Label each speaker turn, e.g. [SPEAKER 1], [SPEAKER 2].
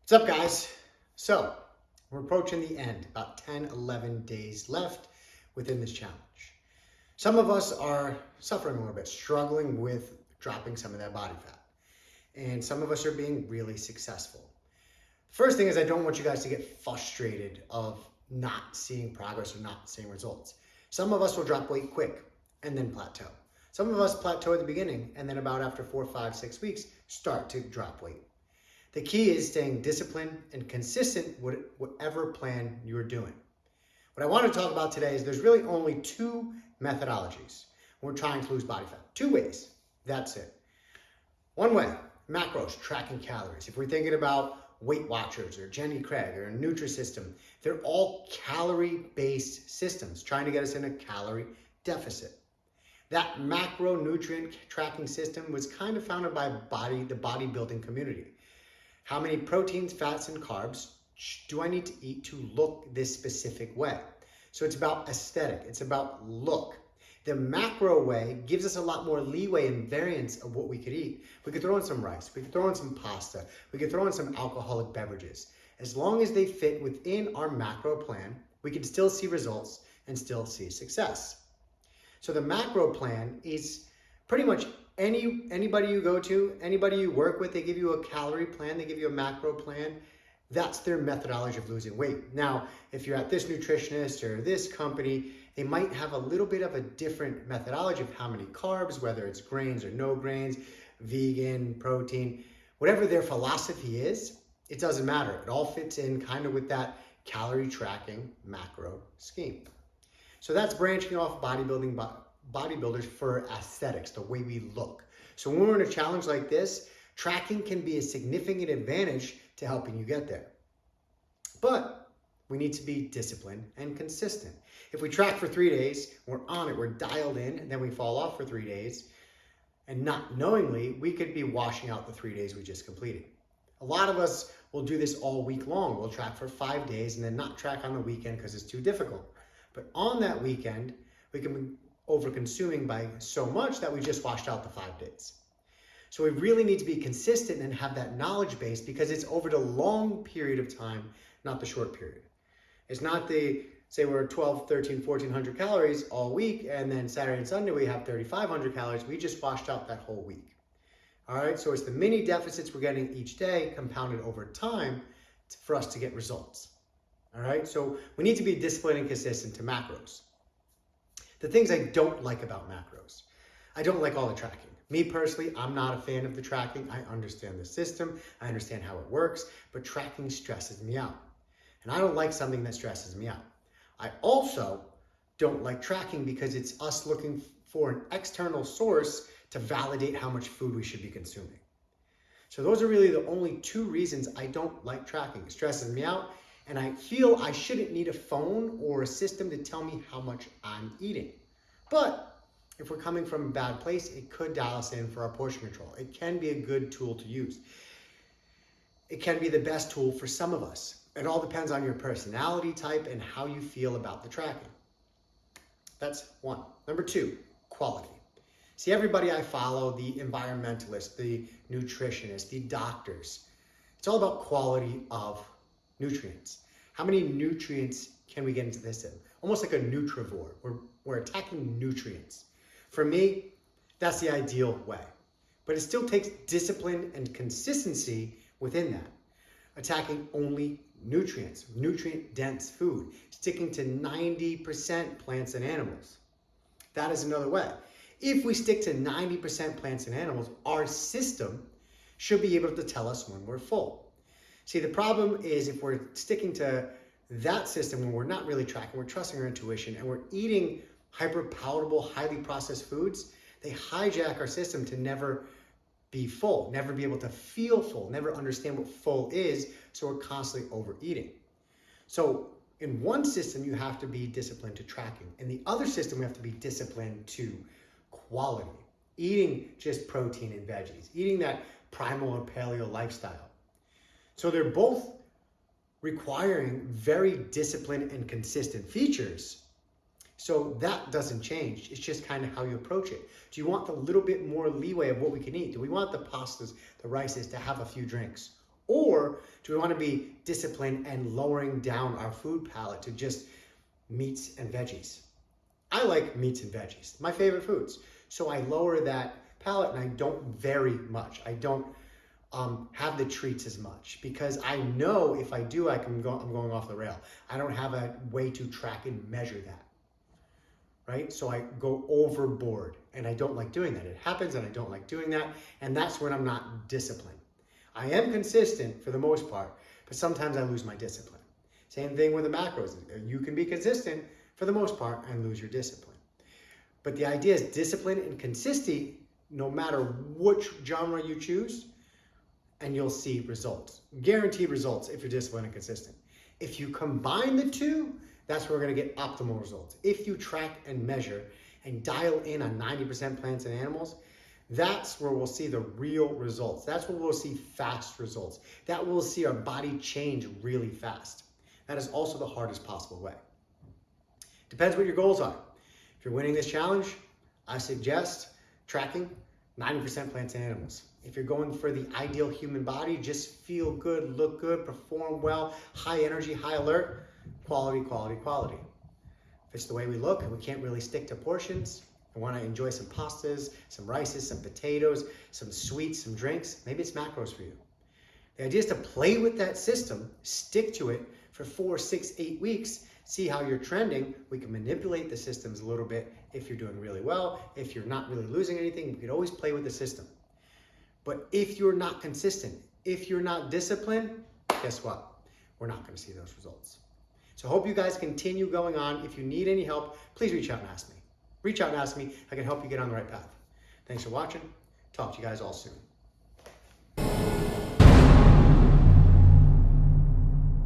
[SPEAKER 1] What's up, guys? So, we're approaching the end, about 10, 11 days left within this challenge. Some of us are suffering a little bit, struggling with dropping some of that body fat. And some of us are being really successful. First thing is, I don't want you guys to get frustrated of not seeing progress or not seeing results. Some of us will drop weight quick and then plateau. Some of us plateau at the beginning and then about after 4, 5, 6 weeks, start to drop weight. The key is staying disciplined and consistent with whatever plan you're doing. What I want to talk about today is there's really only two methodologies when we're trying to lose body fat. Two ways. That's it. One way, macros, tracking calories. If we're thinking about Weight Watchers or Jenny Craig or Nutrisystem, they're all calorie-based systems trying to get us in a calorie deficit. That macronutrient tracking system was kind of founded by the bodybuilding community. How many proteins, fats, and carbs do I need to eat to look this specific way? So it's about aesthetic. It's about look. The macro way gives us a lot more leeway and variance of what we could eat. We could throw in some rice. We could throw in some pasta. We could throw in some alcoholic beverages. As long as they fit within our macro plan, we can still see results and still see success. So the macro plan is pretty much anybody you go to, anybody you work with, they give you a calorie plan, they give you a macro plan. That's their methodology of losing weight. Now, if you're at this nutritionist or this company, they might have a little bit of a different methodology of how many carbs, whether it's grains or no grains, vegan, protein, whatever their philosophy is, it doesn't matter. It all fits in kind of with that calorie tracking macro scheme. So that's branching off bodybuilders for aesthetics, the way we look. So when we're in a challenge like this, tracking can be a significant advantage to helping you get there. But we need to be disciplined and consistent. If we track for 3 days, we're on it, we're dialed in, and then we fall off for 3 days, and not knowingly, we could be washing out the 3 days we just completed. A lot of us will do this all week long. We'll track for 5 days and then not track on the weekend because it's too difficult. But on that weekend, we can be over-consuming by so much that we just washed out the 5 days. So we really need to be consistent and have that knowledge base because it's over the long period of time, not the short period. It's not say we're 12, 13, 1400 calories all week and then Saturday and Sunday we have 3,500 calories. We just washed out that whole week. All right, so it's the mini deficits we're getting each day compounded over time for us to get results. All right, so we need to be disciplined and consistent to macros. The things I don't like about macros, I don't like all the tracking. Me personally, I'm not a fan of the tracking. I understand the system, I understand how it works, but tracking stresses me out. And I don't like something that stresses me out. I also don't like tracking because it's us looking for an external source to validate how much food we should be consuming. So those are really the only two reasons I don't like tracking. It stresses me out, and I feel I shouldn't need a phone or a system to tell me how much I'm eating. But if we're coming from a bad place, it could dial us in for our portion control. It can be a good tool to use. It can be the best tool for some of us. It all depends on your personality type and how you feel about the tracking. That's one. Number two, quality. See, everybody I follow, the environmentalists, the nutritionists, the doctors, it's all about quality of nutrients. How many nutrients can we get into this in? Almost like a nutrivore. We're attacking nutrients. For me, that's the ideal way. But it still takes discipline and consistency within that. Attacking only nutrients, nutrient-dense food, sticking to 90% plants and animals. That is another way. If we stick to 90% plants and animals, our system should be able to tell us when we're full. See, the problem is if we're sticking to that system when we're not really tracking, we're trusting our intuition, and we're eating hyper-palatable, highly processed foods, they hijack our system to never be full, never be able to feel full, never understand what full is, so we're constantly overeating. So in one system, you have to be disciplined to tracking. In the other system, we have to be disciplined to quality, eating just protein and veggies, eating that primal and paleo lifestyle. So they're both requiring very disciplined and consistent features. So that doesn't change. It's just kind of how you approach it. Do you want the little bit more leeway of what we can eat? Do we want the pastas, the rices to have a few drinks? Or do we want to be disciplined and lowering down our food palette to just meats and veggies? I like meats and veggies, my favorite foods. So I lower that palette and I don't vary much. I don't have the treats as much because I know if I do, I'm going off the rail. I don't have a way to track and measure that, right? So I go overboard and I don't like doing that. It happens and I don't like doing that. And that's when I'm not disciplined. I am consistent for the most part, but sometimes I lose my discipline. Same thing with the macros. You can be consistent for the most part and lose your discipline. But the idea is discipline and consistency, no matter which genre you choose, and you'll see results. Guaranteed results if you're disciplined and consistent. If you combine the two, that's where we're gonna get optimal results. If you track and measure and dial in on 90% plants and animals, that's where we'll see the real results. That's where we'll see fast results. That we'll see our body change really fast. That is also the hardest possible way. Depends what your goals are. If you're winning this challenge, I suggest tracking 90% plants and animals. If you're going for the ideal human body, just feel good, look good, perform well, high energy, high alert, quality, quality, quality. If it's the way we look and we can't really stick to portions, I want to enjoy some pastas, some rices, some potatoes, some sweets, some drinks, maybe it's macros for you. The idea is to play with that system, stick to it for 4, 6, 8 weeks, see how you're trending. We can manipulate the systems a little bit if you're doing really well. If you're not really losing anything, we could always play with the system. But if you're not consistent, if you're not disciplined, guess what? We're not going to see those results. So I hope you guys continue going on. If you need any help, please reach out and ask me. Reach out and ask me. I can help you get on the right path. Thanks for watching. Talk to you guys all soon.